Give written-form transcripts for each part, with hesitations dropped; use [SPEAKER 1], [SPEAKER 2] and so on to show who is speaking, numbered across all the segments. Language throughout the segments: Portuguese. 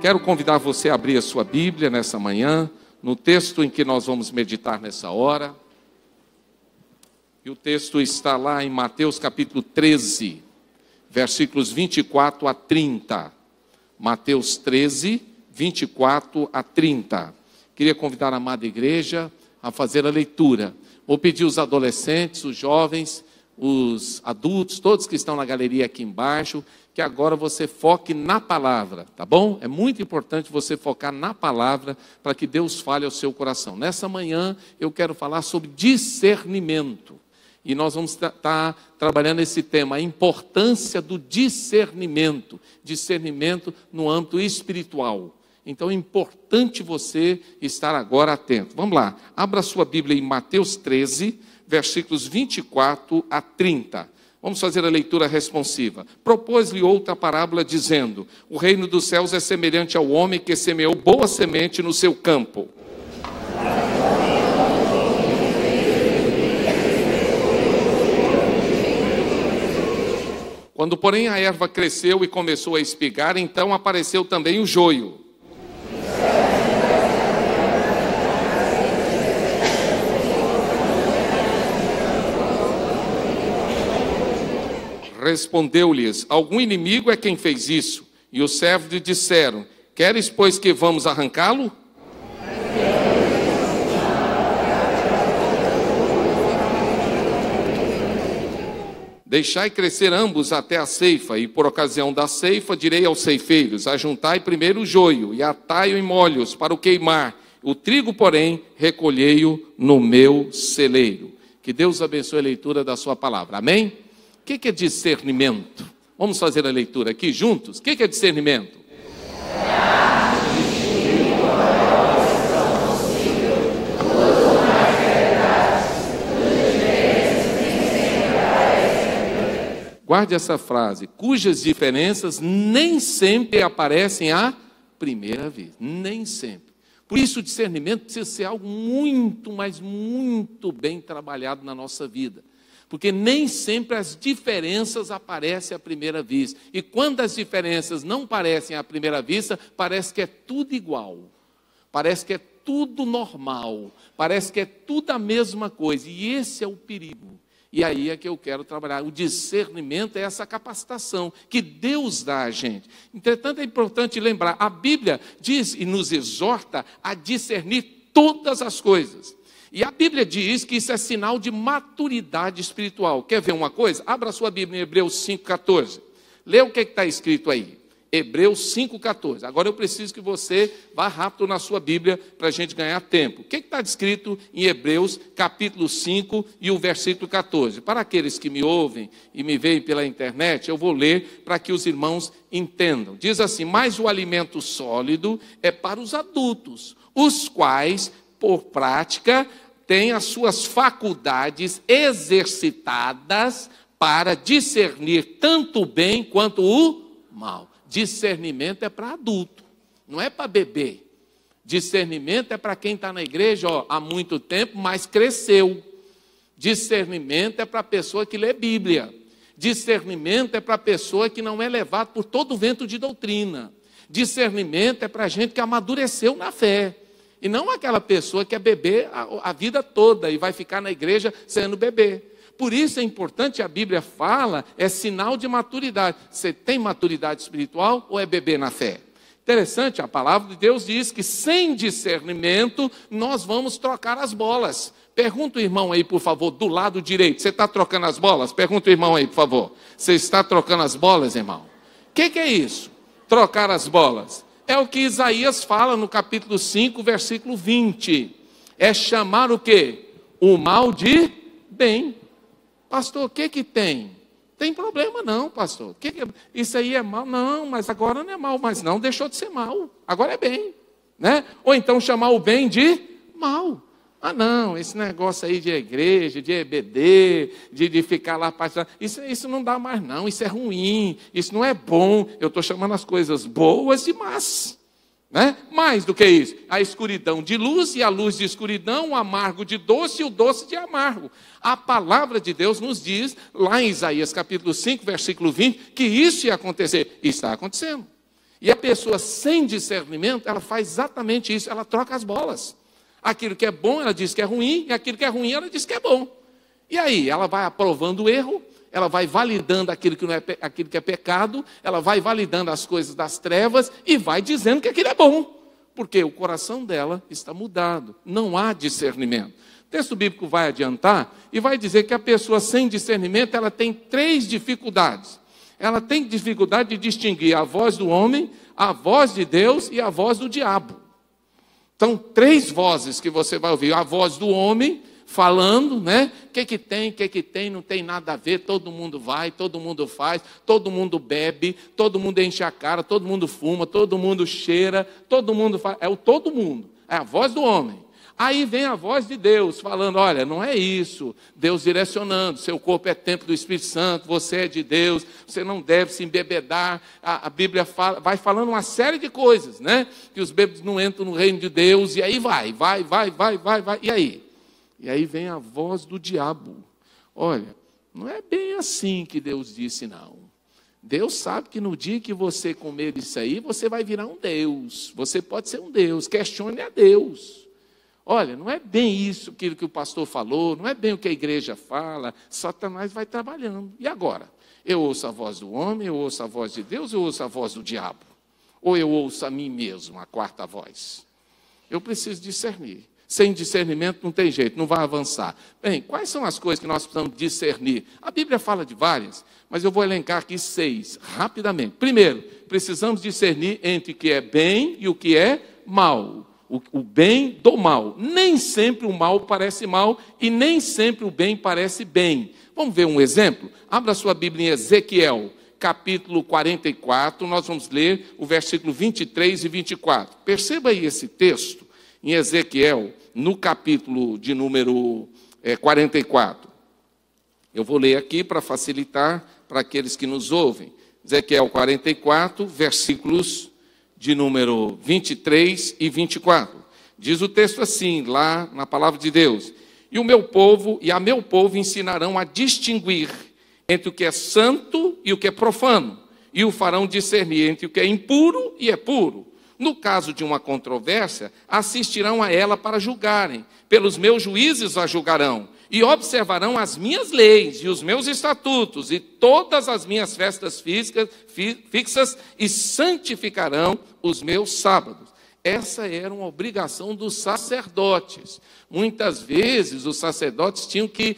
[SPEAKER 1] Quero convidar você a abrir a sua Bíblia nessa manhã, no texto em que nós vamos meditar nessa hora. E o texto está lá em Mateus capítulo 13, versículos 24 a 30. Mateus 13, 24 a 30. Queria convidar a amada igreja a fazer a leitura. Vou pedir os adolescentes, os jovens, os adultos, todos que estão na galeria aqui embaixo, que agora você foque na palavra, tá bom? É muito importante você focar na palavra para que Deus fale ao seu coração. Nessa manhã eu quero falar sobre discernimento. E nós vamos estar trabalhando esse tema, a importância do discernimento. Discernimento no âmbito espiritual. Então é importante você estar agora atento. Vamos lá, abra sua Bíblia em Mateus 13, versículos 24 a 30. Vamos fazer a leitura responsiva. Propôs-lhe outra parábola dizendo: o reino dos céus é semelhante ao homem que semeou boa semente no seu campo. Quando, porém, a erva cresceu e começou a espigar, então apareceu também o joio. Respondeu-lhes: algum inimigo é quem fez isso. E os servos lhe disseram: queres, pois, que vamos arrancá-lo? Deixai crescer ambos até a ceifa, e por ocasião da ceifa direi aos ceifeiros: ajuntai primeiro o joio, e atai-o em molhos para o queimar. O trigo, porém, recolhei-o no meu celeiro. Que Deus abençoe a leitura da sua palavra. Amém? O que é discernimento? Vamos fazer a leitura aqui juntos? O que é discernimento? Guarde essa frase, cujas diferenças nem sempre aparecem à primeira vez. Nem sempre. Por isso o discernimento precisa ser algo muito, mas muito bem trabalhado na nossa vida. Porque nem sempre as diferenças aparecem à primeira vista. E quando as diferenças não aparecem à primeira vista, parece que é tudo igual. Parece que é tudo normal. Parece que é tudo a mesma coisa. E esse é o perigo. E aí é que eu quero trabalhar. O discernimento é essa capacitação que Deus dá a gente. Entretanto, é importante lembrar, a Bíblia diz e nos exorta a discernir todas as coisas. E a Bíblia diz que isso é sinal de maturidade espiritual. Quer ver uma coisa? Abra sua Bíblia em Hebreus 5,14. Lê o que está escrito aí. Hebreus 5,14. Agora eu preciso que você vá rápido na sua Bíblia para a gente ganhar tempo. O que está escrito em Hebreus capítulo 5 e o versículo 14? Para aqueles que me ouvem e me veem pela internet, eu vou ler para que os irmãos entendam. Diz assim: mas o alimento sólido é para os adultos, os quais, por prática, têm as suas faculdades exercitadas para discernir tanto o bem quanto o mal. Discernimento é para adulto, não é para bebê. Discernimento é para quem está na igreja há muito tempo, mas cresceu. Discernimento é para a pessoa que lê Bíblia. Discernimento é para a pessoa que não é levada por todo o vento de doutrina. Discernimento é para a gente que amadureceu na fé. E não aquela pessoa que é bebê a vida toda e vai ficar na igreja sendo bebê. Por isso é importante, a Bíblia fala, é sinal de maturidade. Você tem maturidade espiritual ou é bebê na fé? Interessante, a palavra de Deus diz que sem discernimento nós vamos trocar as bolas. Pergunta o irmão aí, por favor, do lado direito. Você está trocando as bolas? Pergunta o irmão aí, por favor. Você está trocando as bolas, irmão? O que é isso? Trocar as bolas. É o que Isaías fala no capítulo 5, versículo 20. É chamar o quê? O mal de bem. Pastor, o que tem? Tem problema não, pastor. Isso aí é mal? Não, mas agora não é mal mais não, deixou de ser mal. Agora é bem, né? Ou então chamar o bem de mal. Ah não, esse negócio aí de igreja, de EBD, de ficar lá passando, isso não dá mais não, isso é ruim, isso não é bom. Eu estou chamando as coisas boas de más. Né? Mais do que isso, a escuridão de luz e a luz de escuridão, o amargo de doce e o doce de amargo. A palavra de Deus nos diz, lá em Isaías capítulo 5, versículo 20, que isso ia acontecer. E está acontecendo. E a pessoa sem discernimento, ela faz exatamente isso, ela troca as bolas. Aquilo que é bom, ela diz que é ruim, e aquilo que é ruim, ela diz que é bom. E aí, ela vai aprovando o erro, ela vai validando aquilo que, não é, aquilo que é pecado, ela vai validando as coisas das trevas e vai dizendo que aquilo é bom. Porque o coração dela está mudado, não há discernimento. O texto bíblico vai adiantar e vai dizer que a pessoa sem discernimento, ela tem 3 dificuldades. Ela tem dificuldade de distinguir a voz do homem, a voz de Deus e a voz do diabo. Então, 3 vozes que você vai ouvir. A voz do homem falando, né? O que tem, não tem nada a ver, todo mundo vai, todo mundo faz, todo mundo bebe, todo mundo enche a cara, todo mundo fuma, todo mundo cheira, todo mundo faz, é o todo mundo, é a voz do homem. Aí vem a voz de Deus falando, olha, não é isso, Deus direcionando, seu corpo é templo do Espírito Santo, você é de Deus, você não deve se embebedar, a Bíblia fala, vai falando uma série de coisas, né? Que os bêbados não entram no reino de Deus, e aí vai, e aí? E aí vem a voz do diabo. Olha, não é bem assim que Deus disse, não. Deus sabe que no dia que você comer disso aí, você vai virar um Deus. Você pode ser um Deus. Questione a Deus. Olha, não é bem isso aquilo que o pastor falou, não é bem o que a igreja fala. Satanás vai trabalhando. E agora? Eu ouço a voz do homem, eu ouço a voz de Deus, eu ouço a voz do diabo? Ou eu ouço a mim mesmo, a 4ª voz? Eu preciso discernir. Sem discernimento não tem jeito, não vai avançar. Bem, quais são as coisas que nós precisamos discernir? A Bíblia fala de várias, mas eu vou elencar aqui 6, rapidamente. Primeiro, precisamos discernir entre o que é bem e o que é mal. O bem do mal. Nem sempre o mal parece mal e nem sempre o bem parece bem. Vamos ver um exemplo? Abra sua Bíblia em Ezequiel, capítulo 44, nós vamos ler o versículo 23 e 24. Perceba aí esse texto. Em Ezequiel, no capítulo de número 44. Eu vou ler aqui para facilitar para aqueles que nos ouvem. Ezequiel 44, versículos de número 23 e 24. Diz o texto assim, lá na palavra de Deus. E o meu povo e a meu povo ensinarão a distinguir entre o que é santo e o que é profano, e o farão discernir entre o que é impuro e é puro. No caso de uma controvérsia, assistirão a ela para julgarem. Pelos meus juízes a julgarão. E observarão as minhas leis e os meus estatutos e todas as minhas festas fixas e santificarão os meus sábados. Essa era uma obrigação dos sacerdotes. Muitas vezes os sacerdotes tinham que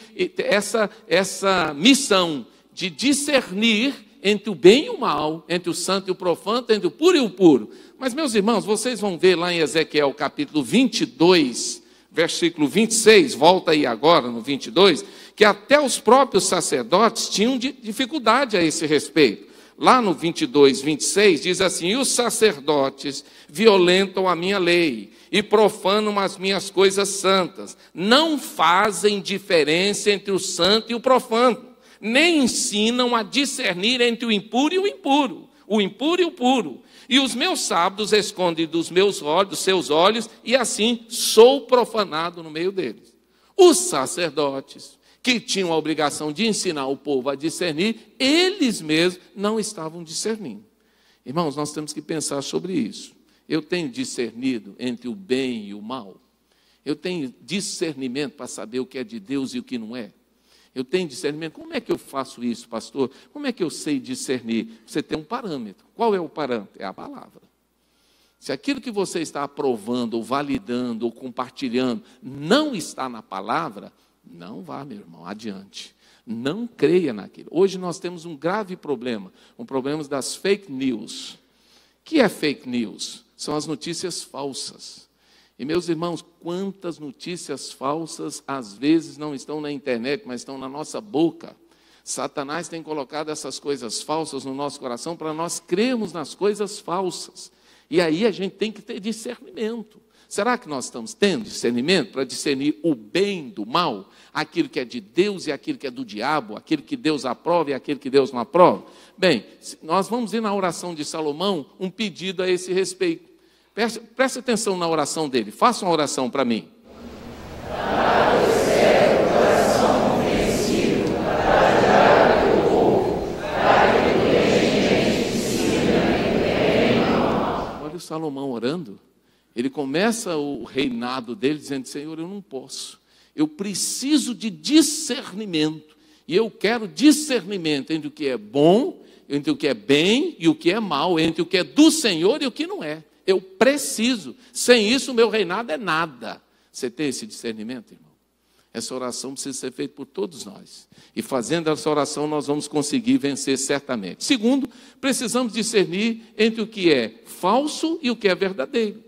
[SPEAKER 1] essa missão de discernir entre o bem e o mal, entre o santo e o profano, entre o puro e o puro. Mas, meus irmãos, vocês vão ver lá em Ezequiel capítulo 22, versículo 26, volta aí agora no 22, que até os próprios sacerdotes tinham dificuldade a esse respeito. Lá no 22, 26, diz assim, e os sacerdotes violentam a minha lei e profanam as minhas coisas santas. Não fazem diferença entre o santo e o profano, nem ensinam a discernir entre o impuro e o impuro, o impuro e o puro. E os meus sábados escondem dos meus olhos, dos seus olhos, e assim sou profanado no meio deles. Os sacerdotes, que tinham a obrigação de ensinar o povo a discernir, eles mesmos não estavam discernindo. Irmãos, nós temos que pensar sobre isso. Eu tenho discernido entre o bem e o mal? Eu tenho discernimento para saber o que é de Deus e o que não é? Eu tenho discernimento. Como é que eu faço isso, pastor? Como é que eu sei discernir? Você tem um parâmetro. Qual é o parâmetro? É a palavra. Se aquilo que você está aprovando, ou validando, ou compartilhando, não está na palavra, não vá, meu irmão, adiante. Não creia naquilo. Hoje nós temos um grave problema, um problema das fake news. O que é fake news? São as notícias falsas. E, meus irmãos, quantas notícias falsas, às vezes, não estão na internet, mas estão na nossa boca. Satanás tem colocado essas coisas falsas no nosso coração para nós crermos nas coisas falsas. E aí a gente tem que ter discernimento. Será que nós estamos tendo discernimento para discernir o bem do mal? Aquilo que é de Deus e aquilo que é do diabo? Aquilo que Deus aprova e aquilo que Deus não aprova? Bem, nós vamos ir na oração de Salomão um pedido a esse respeito. Preste atenção na oração dele. Faça uma oração para mim. Ele começa o reinado dele dizendo: Senhor, eu não posso, eu preciso de discernimento, e eu quero discernimento entre o que é bom, entre o que é bem e o que é mal, entre o que é do Senhor e o que não é. Eu preciso, sem isso o meu reinado é nada. Você tem esse discernimento, irmão? Essa oração precisa ser feita por todos nós. E fazendo essa oração nós vamos conseguir vencer certamente. Segundo, precisamos discernir entre o que é falso e o que é verdadeiro.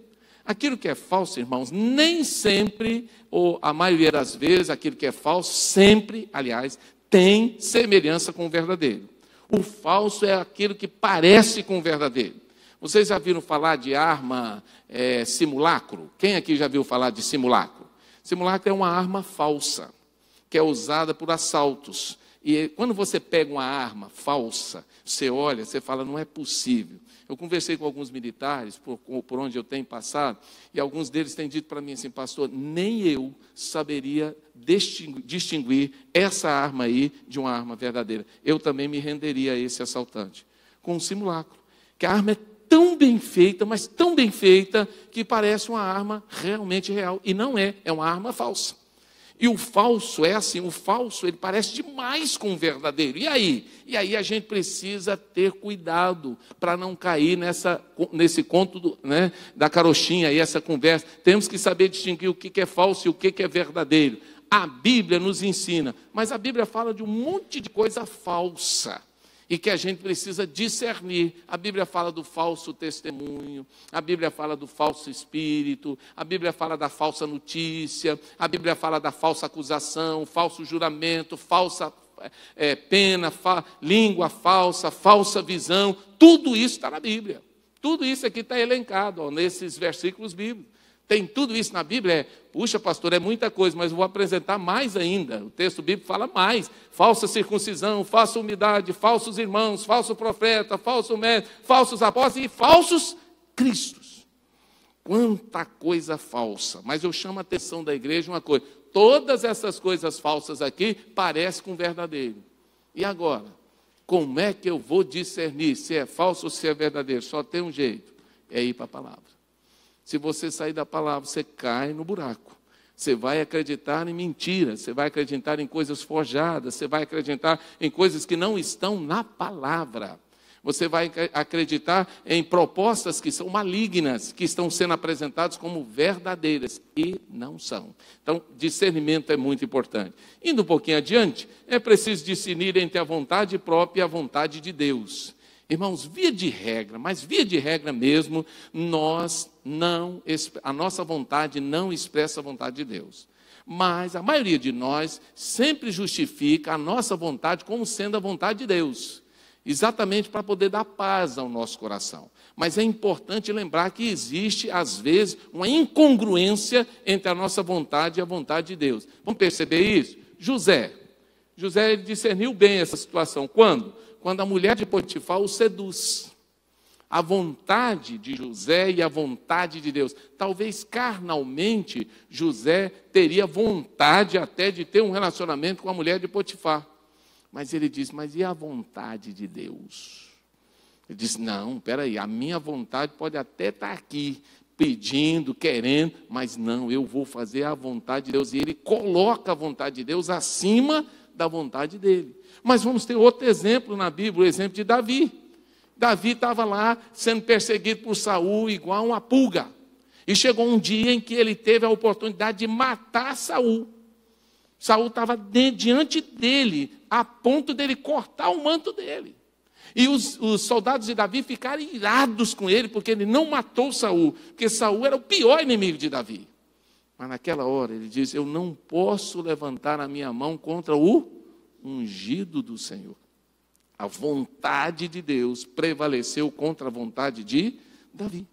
[SPEAKER 1] Aquilo que é falso, irmãos, nem sempre, ou a maioria das vezes, aquilo que é falso, sempre, aliás, tem semelhança com o verdadeiro. O falso é aquilo que parece com o verdadeiro. Vocês já viram falar de arma simulacro? Quem aqui já viu falar de simulacro? Simulacro é uma arma falsa, que é usada por assaltos. E quando você pega uma arma falsa, você olha, você fala: não é possível. Eu conversei com alguns militares, por onde eu tenho passado, e alguns deles têm dito para mim assim: pastor, nem eu saberia distinguir essa arma aí de uma arma verdadeira. Eu também me renderia a esse assaltante. Com um simulacro, que a arma é tão bem feita, mas tão bem feita, que parece uma arma realmente real. E não é, é uma arma falsa. E o falso é assim, o falso ele parece demais com o verdadeiro. E aí? E aí a gente precisa ter cuidado para não cair nesse conto da carochinha e essa conversa. Temos que saber distinguir o que é falso e o que é verdadeiro. A Bíblia nos ensina, mas a Bíblia fala de um monte de coisa falsa e que a gente precisa discernir. A Bíblia fala do falso testemunho, a Bíblia fala do falso espírito, a Bíblia fala da falsa notícia, a Bíblia fala da falsa acusação, falso juramento, falsa pena, língua falsa, falsa visão. Tudo isso está na Bíblia. Tudo isso aqui está elencado nesses versículos bíblicos. Tem tudo isso na Bíblia? Puxa, pastor, é muita coisa, mas eu vou apresentar mais ainda. O texto bíblico fala mais. Falsa circuncisão, falsa umidade, falsos irmãos, falso profeta, falso mestre, falsos apóstolos e falsos cristos. Quanta coisa falsa. Mas eu chamo a atenção da igreja uma coisa: todas essas coisas falsas aqui parecem com verdadeiro. E agora? Como é que eu vou discernir se é falso ou se é verdadeiro? Só tem um jeito: é ir para a palavra. Se você sair da palavra, você cai no buraco. Você vai acreditar em mentiras, você vai acreditar em coisas forjadas, você vai acreditar em coisas que não estão na palavra. Você vai acreditar em propostas que são malignas, que estão sendo apresentadas como verdadeiras e não são. Então, discernimento é muito importante. Indo um pouquinho adiante, é preciso discernir entre a vontade própria e a vontade de Deus. Irmãos, via de regra, mas via de regra mesmo, a nossa vontade não expressa a vontade de Deus. Mas a maioria de nós sempre justifica a nossa vontade como sendo a vontade de Deus, exatamente para poder dar paz ao nosso coração. Mas é importante lembrar que existe, às vezes, uma incongruência entre a nossa vontade e a vontade de Deus. Vamos perceber isso? José ele discerniu bem essa situação. Quando? Quando a mulher de Potifar o seduz. A vontade de José e a vontade de Deus. Talvez carnalmente José teria vontade até de ter um relacionamento com a mulher de Potifar. Mas ele diz: mas e a vontade de Deus? Ele diz: não, peraí, a minha vontade pode até estar aqui, pedindo, querendo, mas não, eu vou fazer a vontade de Deus. E ele coloca a vontade de Deus acima da vontade dele. Mas vamos ter outro exemplo na Bíblia, o exemplo de Davi. Davi estava lá sendo perseguido por Saul igual uma pulga. E chegou um dia em que ele teve a oportunidade de matar Saul. Saul estava diante dele, a ponto dele cortar o manto dele. E os soldados de Davi ficaram irados com ele, porque ele não matou Saul, porque Saul era o pior inimigo de Davi. Mas naquela hora ele diz: eu não posso levantar a minha mão contra o ungido do Senhor. A vontade de Deus prevaleceu contra a vontade de Davi.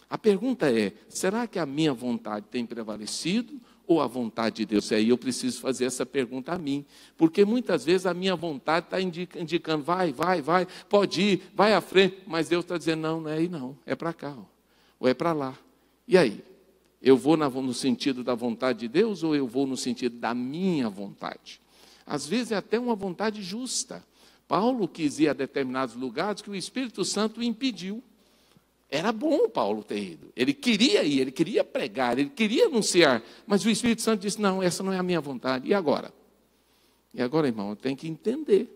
[SPEAKER 1] A pergunta é: será que a minha vontade tem prevalecido ou a vontade de Deus? E aí eu preciso fazer essa pergunta a mim, porque muitas vezes a minha vontade está indicando: vai, pode ir, vai à frente, mas Deus está dizendo: não é aí não, é para cá, ou é para lá. E aí? Eu vou no sentido da vontade de Deus ou eu vou no sentido da minha vontade? Às vezes é até uma vontade justa. Paulo quis ir a determinados lugares que o Espírito Santo o impediu. Era bom Paulo ter ido. Ele queria ir, ele queria pregar, ele queria anunciar. Mas o Espírito Santo disse, não, essa não é a minha vontade. E agora? E agora, irmão, eu tenho que entender.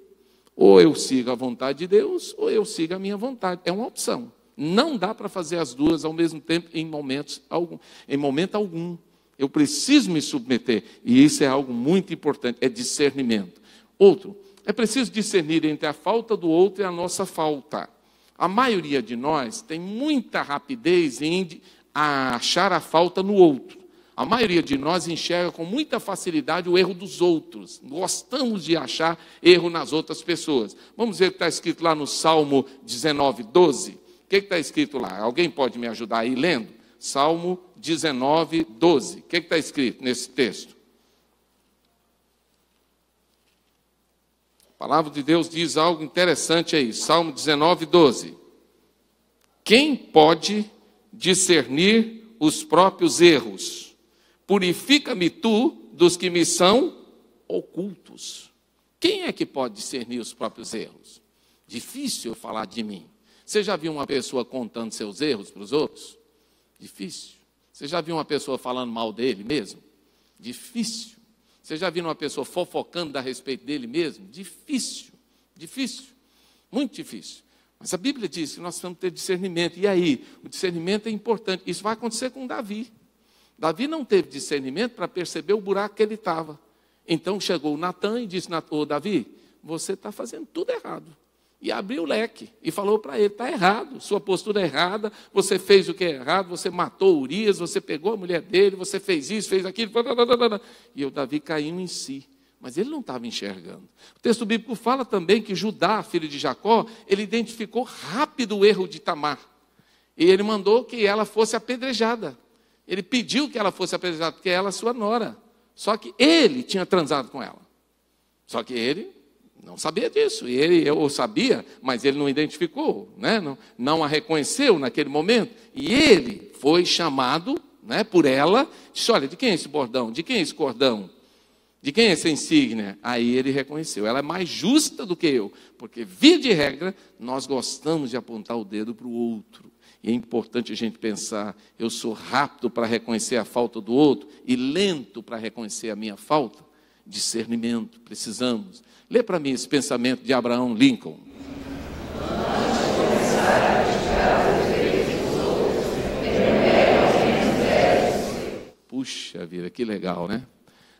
[SPEAKER 1] Ou eu sigo a vontade de Deus, ou eu sigo a minha vontade. É uma opção. Não dá para fazer as duas ao mesmo tempo em momento algum. Eu preciso me submeter. E isso é algo muito importante, é discernimento. Outro, é preciso discernir entre a falta do outro e a nossa falta. A maioria de nós tem muita rapidez em achar a falta no outro. A maioria de nós enxerga com muita facilidade o erro dos outros. Gostamos de achar erro nas outras pessoas. Vamos ver o que está escrito lá no Salmo 19, 12. O que está escrito lá? Alguém pode me ajudar aí lendo? Salmo 19, 12. O que está escrito nesse texto? A palavra de Deus diz algo interessante aí. Salmo 19, 12. Quem pode discernir os próprios erros? Purifica-me tu dos que me são ocultos. Quem é que pode discernir os próprios erros? Difícil falar de mim. Você já viu uma pessoa contando seus erros para os outros? Difícil. Você já viu uma pessoa falando mal dele mesmo? Difícil. Você já viu uma pessoa fofocando a respeito dele mesmo? Difícil. Difícil. Muito difícil. Mas a Bíblia diz que nós precisamos ter discernimento. E aí? O discernimento é importante. Isso vai acontecer com Davi. Davi não teve discernimento para perceber o buraco que ele estava. Então chegou Natã e disse, ô Davi, você está fazendo tudo errado. E abriu o leque e falou para ele, está errado, sua postura é errada, você fez o que é errado, você matou Urias, você pegou a mulher dele, você fez isso, fez aquilo. E o Davi caiu em si, mas ele não estava enxergando. O texto bíblico fala também que Judá, filho de Jacó, ele identificou rápido o erro de Tamar. E ele mandou que ela fosse apedrejada. Ele pediu que ela fosse apedrejada, porque ela é sua nora. Só que ele tinha transado com ela. Só que ele não sabia disso. Eu sabia, mas ele não identificou, né? Não a reconheceu naquele momento. E ele foi chamado, né, por ela. Disse, olha, de quem é esse bordão? De quem é esse cordão? De quem é essa insígnia? Aí ele reconheceu. Ela é mais justa do que eu. Porque, via de regra, nós gostamos de apontar o dedo para o outro. E é importante a gente pensar, eu sou rápido para reconhecer a falta do outro e lento para reconhecer a minha falta? Discernimento, precisamos. Lê para mim esse pensamento de Abraham Lincoln. Puxa vida, que legal, né?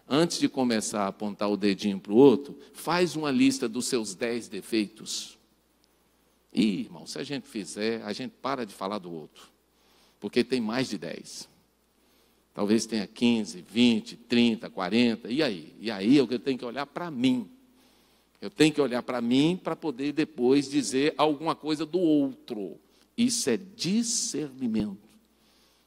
[SPEAKER 1] Antes de começar a apontar o dedinho para o outro, faz uma lista dos seus 10 defeitos. E, irmão, se a gente fizer, a gente para de falar do outro. Porque tem mais de 10. Talvez tenha 15, 20, 30, 40. E aí? E aí eu tenho que olhar para mim. Eu tenho que olhar para mim para poder depois dizer alguma coisa do outro. Isso é discernimento.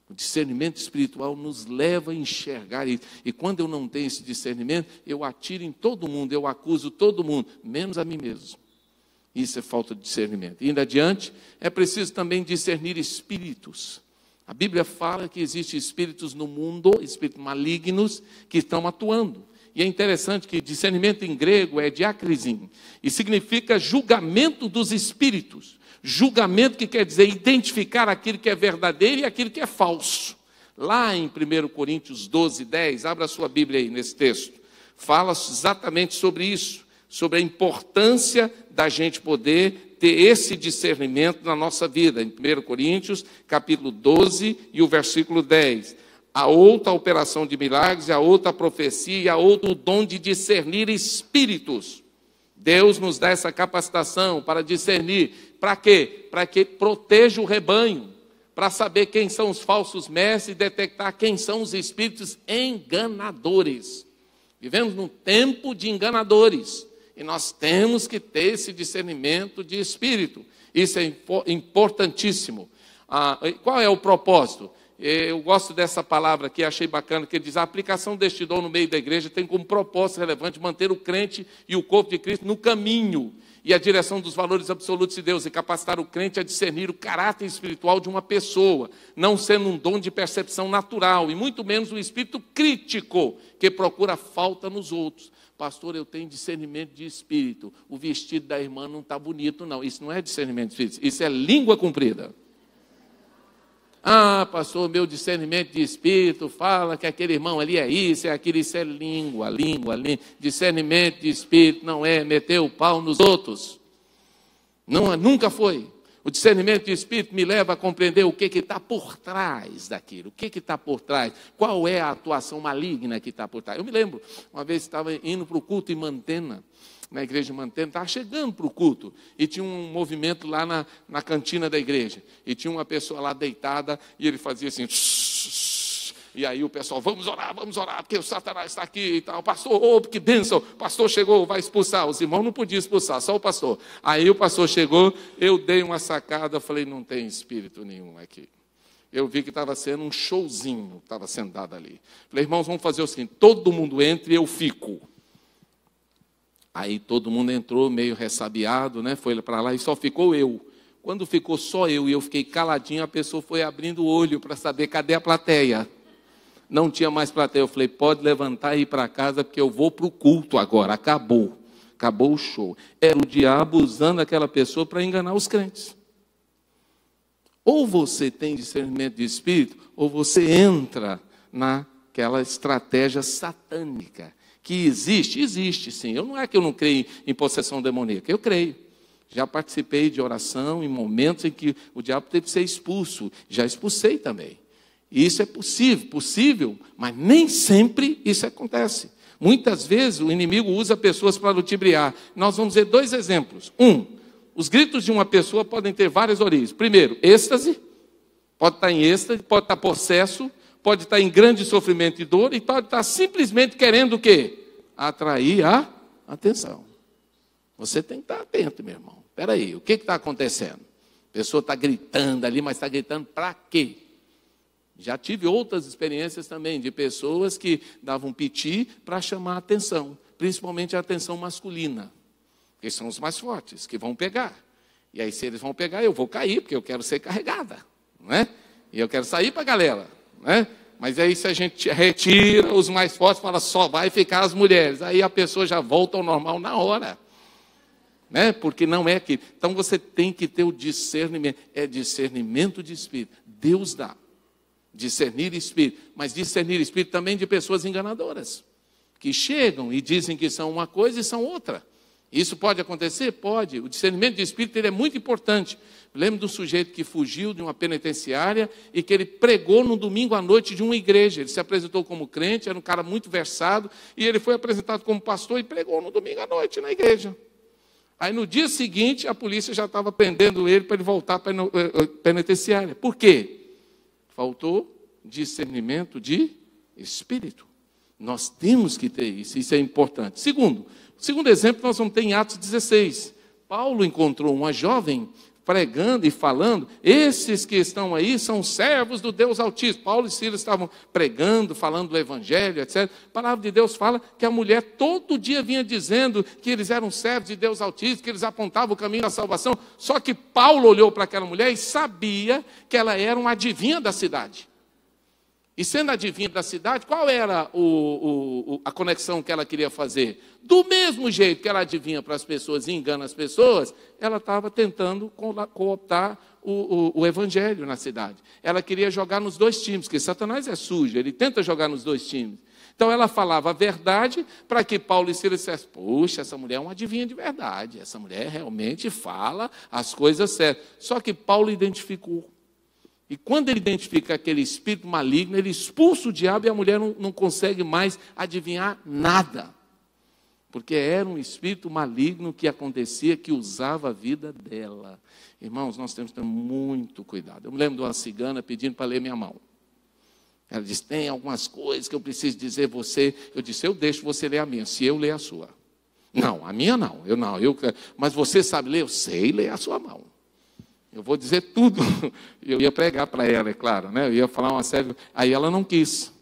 [SPEAKER 1] O discernimento espiritual nos leva a enxergar isso. E quando eu não tenho esse discernimento, eu atiro em todo mundo, eu acuso todo mundo, menos a mim mesmo. Isso é falta de discernimento. E ainda adiante, é preciso também discernir espíritos. A Bíblia fala que existem espíritos no mundo, espíritos malignos, que estão atuando. E é interessante que discernimento em grego é diakrisin, e significa julgamento dos espíritos. Julgamento que quer dizer identificar aquilo que é verdadeiro e aquilo que é falso. Lá em 1 Coríntios 12, 10, abra a sua Bíblia aí nesse texto, fala exatamente sobre isso, sobre a importância da gente poder ter esse discernimento na nossa vida. Em 1 Coríntios, capítulo 12 e o versículo 10. A outra operação de milagres, a outra profecia e a outro dom de discernir espíritos. Deus nos dá essa capacitação para discernir. Para quê? Para que proteja o rebanho, para saber quem são os falsos mestres e detectar quem são os espíritos enganadores. Vivemos num tempo de enganadores e nós temos que ter esse discernimento de espírito. Isso é importantíssimo. Qual é o propósito? Eu gosto dessa palavra aqui, achei bacana, que ele diz, a aplicação deste dom no meio da igreja tem como propósito relevante manter o crente e o corpo de Cristo no caminho e a direção dos valores absolutos de Deus e capacitar o crente a discernir o caráter espiritual de uma pessoa, não sendo um dom de percepção natural e muito menos um espírito crítico que procura falta nos outros. Pastor, eu tenho discernimento de espírito, o vestido da irmã não está bonito não, isso não é discernimento de espírito, isso é língua comprida. Ah, pastor, meu discernimento de espírito fala que aquele irmão ali é isso, é aquilo, isso é língua. Discernimento de espírito não é meter o pau nos outros. Não, nunca foi. O discernimento de espírito me leva a compreender o que está por trás daquilo. O que está por trás? Qual é a atuação maligna que está por trás? Eu me lembro, uma vez estava indo para o culto em Mantena, na igreja de Mantena, estava chegando para o culto, e tinha um movimento lá na cantina da igreja, e tinha uma pessoa lá deitada, e ele fazia assim, e aí o pessoal, vamos orar, porque o Satanás está aqui e tal. Pastor, oh, que bênção, o pastor chegou, vai expulsar. Os irmãos não podiam expulsar, só o pastor. Aí o pastor chegou, eu dei uma sacada, falei, não tem espírito nenhum aqui. Eu vi que estava sendo um showzinho, estava sendo dado ali. Falei, irmãos, vamos fazer o seguinte, todo mundo entra e eu fico. Aí todo mundo entrou meio ressabiado, né? Foi para lá e só ficou eu. Quando ficou só eu e eu fiquei caladinho, a pessoa foi abrindo o olho para saber cadê a plateia. Não tinha mais plateia. Eu falei, pode levantar e ir para casa, porque eu vou para o culto agora. Acabou o show. Era o diabo usando aquela pessoa para enganar os crentes. Ou você tem discernimento de espírito, ou você entra naquela estratégia satânica. Que existe sim. Não é que eu não creio em possessão demoníaca, eu creio. Já participei de oração em momentos em que o diabo teve que ser expulso. Já expulsei também. E isso é possível, mas nem sempre isso acontece. Muitas vezes o inimigo usa pessoas para ludibriar. Nós vamos ver 2 exemplos. Os gritos de uma pessoa podem ter várias origens. Primeiro, êxtase, pode estar em êxtase, pode estar possesso, pode estar em grande sofrimento e dor, e pode estar simplesmente querendo o quê? Atrair a atenção. Você tem que estar atento, meu irmão. Espera aí, o que está acontecendo? A pessoa está gritando ali, mas está gritando para quê? Já tive outras experiências também de pessoas que davam piti para chamar a atenção, principalmente a atenção masculina, que são os mais fortes, que vão pegar. E aí, se eles vão pegar, eu vou cair, porque eu quero ser carregada, não é? E eu quero sair para a galera, não é? Mas aí, se a gente retira os mais fortes, fala, só vai ficar as mulheres. Aí a pessoa já volta ao normal na hora, né? Porque não é aquilo. Então, você tem que ter o discernimento. É discernimento de espírito. Deus dá. Discernir espírito, mas discernir espírito também de pessoas enganadoras, que chegam e dizem que são uma coisa e são outra. Isso pode acontecer? Pode. O discernimento de espírito ele é muito importante. Lembro do sujeito que fugiu de uma penitenciária e que ele pregou no domingo à noite de uma igreja. Ele se apresentou como crente, era um cara muito versado, e ele foi apresentado como pastor e pregou no domingo à noite na igreja. Aí no dia seguinte a polícia já estava prendendo ele para ele voltar para a penitenciária. Por quê? Faltou discernimento de espírito. Nós temos que ter isso é importante. Segundo exemplo, nós vamos ter em Atos 16. Paulo encontrou uma jovem pregando e falando, esses que estão aí são servos do Deus Altíssimo. Paulo e Silas estavam pregando, falando do Evangelho, etc. A palavra de Deus fala que a mulher todo dia vinha dizendo que eles eram servos de Deus Altíssimo, que eles apontavam o caminho da salvação. Só que Paulo olhou para aquela mulher e sabia que ela era uma adivinha da cidade. E sendo adivinha da cidade, qual era a conexão que ela queria fazer? Do mesmo jeito que ela adivinha para as pessoas e engana as pessoas, ela estava tentando cooptar o evangelho na cidade. Ela queria jogar nos 2 times, porque Satanás é sujo, ele tenta jogar nos 2 times. Então ela falava a verdade para que Paulo e Silas dissessem, poxa, essa mulher é uma adivinha de verdade, essa mulher realmente fala as coisas certas. Só que Paulo identificou. E quando ele identifica aquele espírito maligno, ele expulsa o diabo e a mulher não consegue mais adivinhar nada. Porque era um espírito maligno que acontecia, que usava a vida dela. Irmãos, nós temos que ter muito cuidado. Eu me lembro de uma cigana pedindo para ler minha mão. Ela disse, tem algumas coisas que eu preciso dizer a você. Eu disse, eu deixo você ler a minha, se eu ler a sua. Não, a minha não. Mas você sabe ler? Eu sei ler a sua mão. Eu vou dizer tudo. Eu ia pregar para ela, é claro, né? Eu ia falar uma série. Aí ela não quis.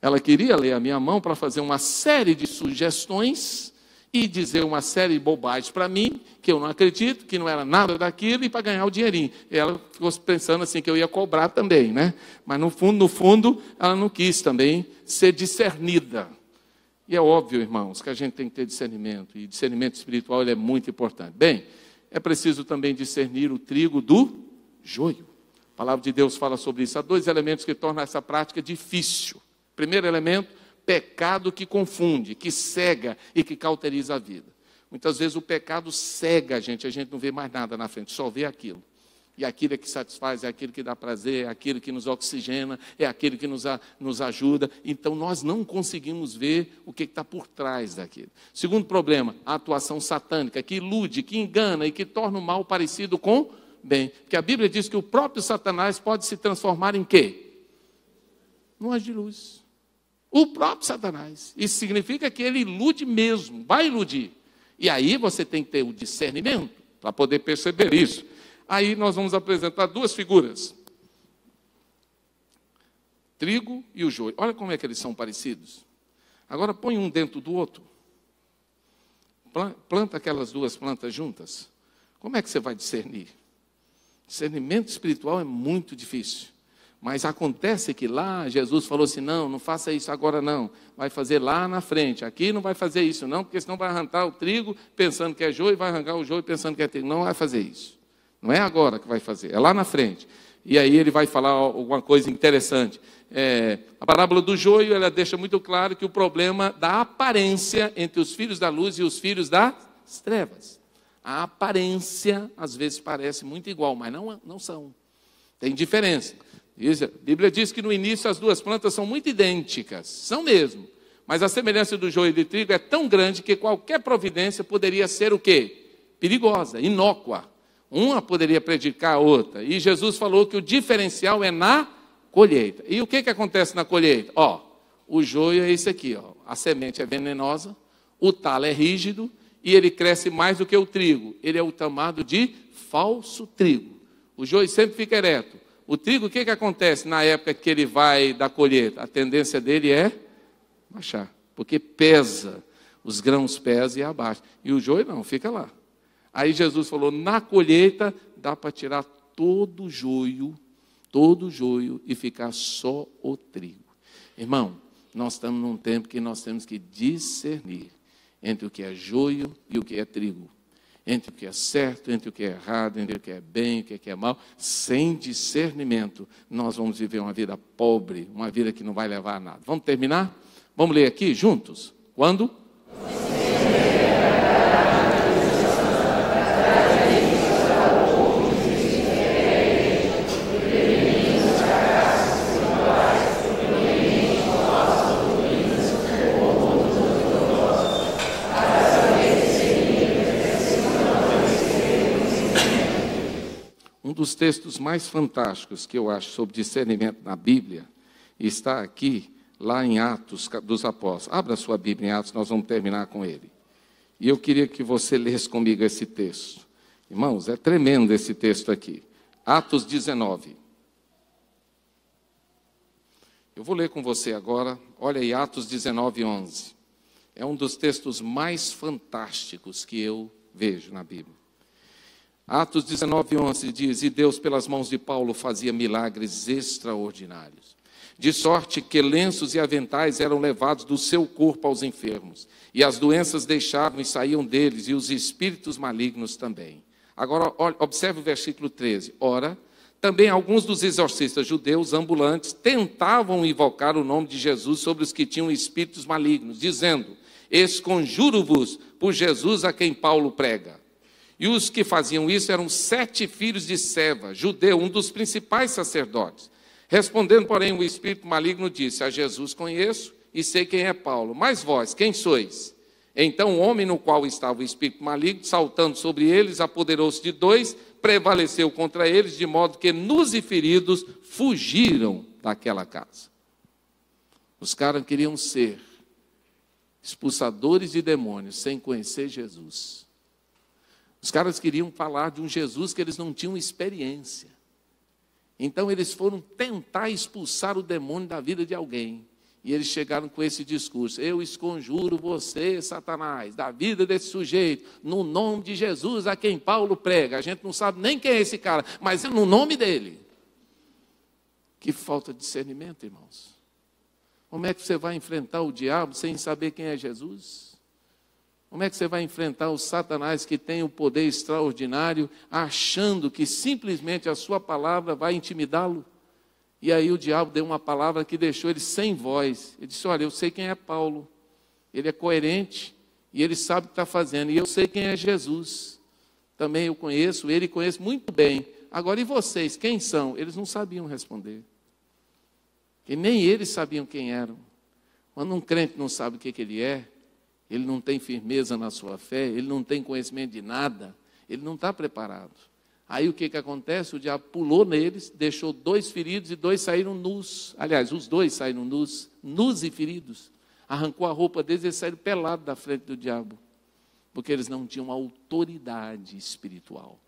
[SPEAKER 1] Ela queria ler a minha mão para fazer uma série de sugestões e dizer uma série de bobagens para mim, que eu não acredito, que não era nada daquilo, e para ganhar o dinheirinho. E ela ficou pensando assim, que eu ia cobrar também, né? Mas no fundo, ela não quis também ser discernida. E é óbvio, irmãos, que a gente tem que ter discernimento. E discernimento espiritual ele é muito importante. Bem, é preciso também discernir o trigo do joio. A palavra de Deus fala sobre isso. Há dois elementos que tornam essa prática difícil. Primeiro elemento, pecado que confunde, que cega e que cauteriza a vida. Muitas vezes o pecado cega a gente não vê mais nada na frente, só vê aquilo. E aquilo é que satisfaz, é aquilo que dá prazer, é aquilo que nos oxigena, é aquilo que nos ajuda. Então nós não conseguimos ver o que está por trás daquilo. Segundo problema, a atuação satânica, que ilude, que engana e que torna o mal parecido com bem. Porque a Bíblia diz que o próprio Satanás pode se transformar em quê? Num anjo de luz. O próprio Satanás. Isso significa que ele ilude mesmo, vai iludir. E aí você tem que ter o discernimento para poder perceber isso. Aí nós vamos apresentar duas figuras. Trigo e o joio. Olha como é que eles são parecidos. Agora põe um dentro do outro. Planta aquelas duas plantas juntas. Como é que você vai discernir? Discernimento espiritual é muito difícil. Mas acontece que lá Jesus falou assim, não faça isso agora não. Vai fazer lá na frente. Aqui não vai fazer isso não, porque senão vai arrancar o trigo pensando que é joio e vai arrancar o joio pensando que é trigo. Não vai fazer isso. Não é agora que vai fazer, é lá na frente. E aí ele vai falar alguma coisa interessante. A parábola do joio, ela deixa muito claro que o problema da aparência entre os filhos da luz e os filhos das trevas. A aparência, às vezes, parece muito igual, mas não são. Tem diferença. A Bíblia diz que no início as duas plantas são muito idênticas, são mesmo. Mas a semelhança do joio e do trigo é tão grande que qualquer providência poderia ser o quê? Perigosa, inócua. Uma poderia prejudicar a outra. E Jesus falou que o diferencial é na colheita. E o que acontece na colheita? O joio é esse aqui. A semente é venenosa, o talo é rígido e ele cresce mais do que o trigo. Ele é o chamado de falso trigo. O joio sempre fica ereto. O trigo, o que acontece na época que ele vai da colheita? A tendência dele é baixar, porque pesa, os grãos pesam e abaixa. E o joio não, fica lá. Aí Jesus falou, na colheita dá para tirar todo o joio e ficar só o trigo. Irmão, nós estamos num tempo que nós temos que discernir entre o que é joio e o que é trigo. Entre o que é certo, entre o que é errado, entre o que é bem e o que é mal. Sem discernimento, nós vamos viver uma vida pobre, uma vida que não vai levar a nada. Vamos terminar? Vamos ler aqui juntos? Quando? Um dos textos mais fantásticos que eu acho sobre discernimento na Bíblia está aqui, lá em Atos dos Apóstolos. Abra sua Bíblia em Atos, nós vamos terminar com ele. E eu queria que você lesse comigo esse texto. Irmãos, é tremendo esse texto aqui. Atos 19. Eu vou ler com você agora. Olha aí, Atos 19, 11. É um dos textos mais fantásticos que eu vejo na Bíblia. Atos 19, 11 diz, e Deus pelas mãos de Paulo fazia milagres extraordinários, de sorte que lenços e aventais eram levados do seu corpo aos enfermos, e as doenças deixavam e saíam deles, e os espíritos malignos também. Agora, observe o versículo 13. Ora, também alguns dos exorcistas judeus ambulantes tentavam invocar o nome de Jesus sobre os que tinham espíritos malignos, dizendo, esconjuro-vos por Jesus a quem Paulo prega. E os que faziam isso eram 7 filhos de Seva, judeu, um dos principais sacerdotes. Respondendo, porém, o espírito maligno disse, a Jesus conheço e sei quem é Paulo, mas vós, quem sois? Então o homem no qual estava o espírito maligno, saltando sobre eles, apoderou-se de 2, prevaleceu contra eles, de modo que nus e feridos fugiram daquela casa. Os caras queriam ser expulsadores de demônios sem conhecer Jesus. Os caras queriam falar de um Jesus que eles não tinham experiência. Então eles foram tentar expulsar o demônio da vida de alguém. E eles chegaram com esse discurso, eu esconjuro você, Satanás, da vida desse sujeito, no nome de Jesus a quem Paulo prega. A gente não sabe nem quem é esse cara, mas é no nome dele. Que falta de discernimento, irmãos. Como é que você vai enfrentar o diabo sem saber quem é Jesus? Como é que você vai enfrentar o Satanás que tem o poder extraordinário, achando que simplesmente a sua palavra vai intimidá-lo? E aí o diabo deu uma palavra que deixou ele sem voz. Ele disse, olha, eu sei quem é Paulo, ele é coerente e ele sabe o que está fazendo. E eu sei quem é Jesus, também eu conheço, ele conhece muito bem. Agora, e vocês, quem são? Eles não sabiam responder. E nem eles sabiam quem eram. Quando um crente não sabe o que ele é, ele não tem firmeza na sua fé, ele não tem conhecimento de nada, ele não está preparado. Aí o que acontece? O diabo pulou neles, deixou 2 feridos e 2 saíram nus. Aliás, os 2 saíram nus, nus e feridos. Arrancou a roupa deles e eles saíram pelados da frente do diabo. Porque eles não tinham autoridade espiritual.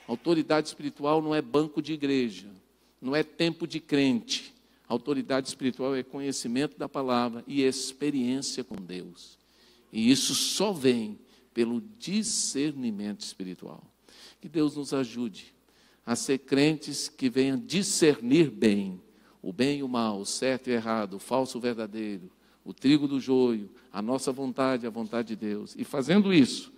[SPEAKER 1] Autoridade espiritual não é banco de igreja, não é tempo de crente. Autoridade espiritual é conhecimento da palavra e experiência com Deus. E isso só vem pelo discernimento espiritual. Que Deus nos ajude a ser crentes que venham discernir bem o bem e o mal, o certo e o errado, o falso e o verdadeiro, o trigo do joio, a nossa vontade, a vontade de Deus. E fazendo isso,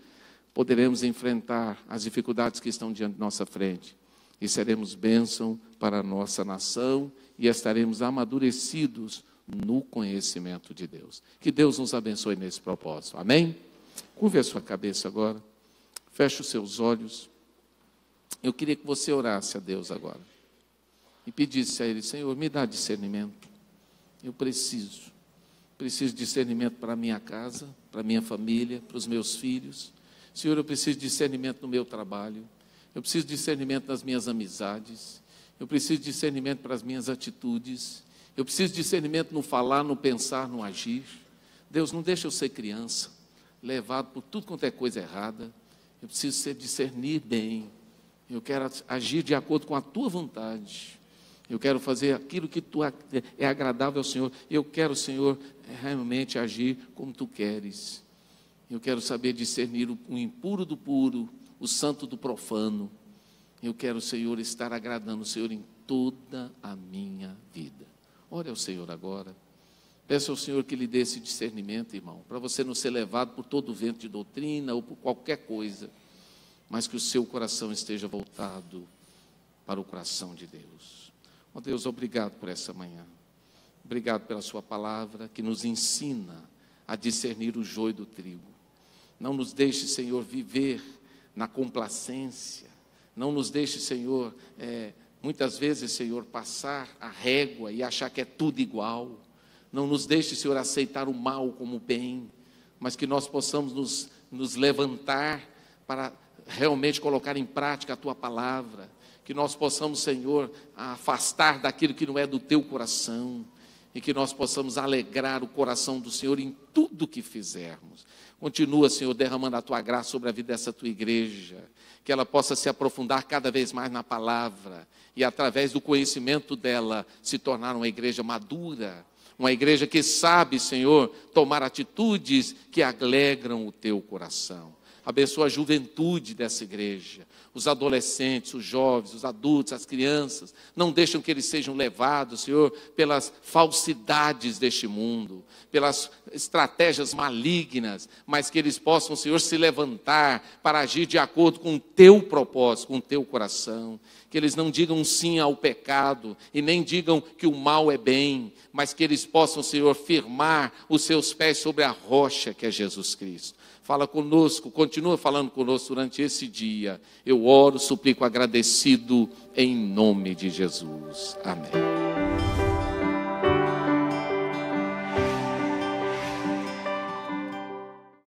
[SPEAKER 1] poderemos enfrentar as dificuldades que estão diante de nossa frente. E seremos bênção para a nossa nação e estaremos amadurecidos no conhecimento de Deus. Que Deus nos abençoe nesse propósito. Amém? Curve a sua cabeça agora. Feche os seus olhos. Eu queria que você orasse a Deus agora. E pedisse a Ele, Senhor, me dá discernimento. Eu preciso de discernimento para a minha casa, para a minha família, para os meus filhos. Senhor, eu preciso de discernimento no meu trabalho. Eu preciso de discernimento nas minhas amizades. Eu preciso de discernimento para as minhas atitudes. Eu preciso de discernimento no falar, no pensar, no agir. Deus, não deixa eu ser criança, levado por tudo quanto é coisa errada. Eu preciso discernir bem. Eu quero agir de acordo com a tua vontade. Eu quero fazer aquilo que é agradável ao Senhor. Eu quero, Senhor, realmente agir como tu queres. Eu quero saber discernir o impuro do puro, o santo do profano. Eu quero, Senhor, estar agradando o Senhor em toda a minha vida. Ore ao Senhor agora. Peça ao Senhor que lhe dê esse discernimento, irmão, para você não ser levado por todo o vento de doutrina ou por qualquer coisa, mas que o seu coração esteja voltado para o coração de Deus. Ó Deus, obrigado por essa manhã. Obrigado pela sua palavra que nos ensina a discernir o joio do trigo. Não nos deixe, Senhor, viver na complacência. Não nos deixe, Senhor, muitas vezes, Senhor, passar a régua e achar que é tudo igual. Não nos deixe, Senhor, aceitar o mal como bem, mas que nós possamos nos levantar para realmente colocar em prática a tua palavra. Que nós possamos, Senhor, afastar daquilo que não é do teu coração. E que nós possamos alegrar o coração do Senhor em tudo que fizermos. Continua, Senhor, derramando a tua graça sobre a vida dessa tua igreja, que ela possa se aprofundar cada vez mais na palavra, e através do conhecimento dela, se tornar uma igreja madura, uma igreja que sabe, Senhor, tomar atitudes que alegram o teu coração. Abençoa a juventude dessa igreja, os adolescentes, os jovens, os adultos, as crianças. Não deixam que eles sejam levados, Senhor, pelas falsidades deste mundo, pelas estratégias malignas, mas que eles possam, Senhor, se levantar para agir de acordo com o teu propósito, com o teu coração. Que eles não digam sim ao pecado e nem digam que o mal é bem, mas que eles possam, Senhor, firmar os seus pés sobre a rocha que é Jesus Cristo. Fala conosco, continua falando conosco durante esse dia. Eu oro, suplico agradecido em nome de Jesus. Amém.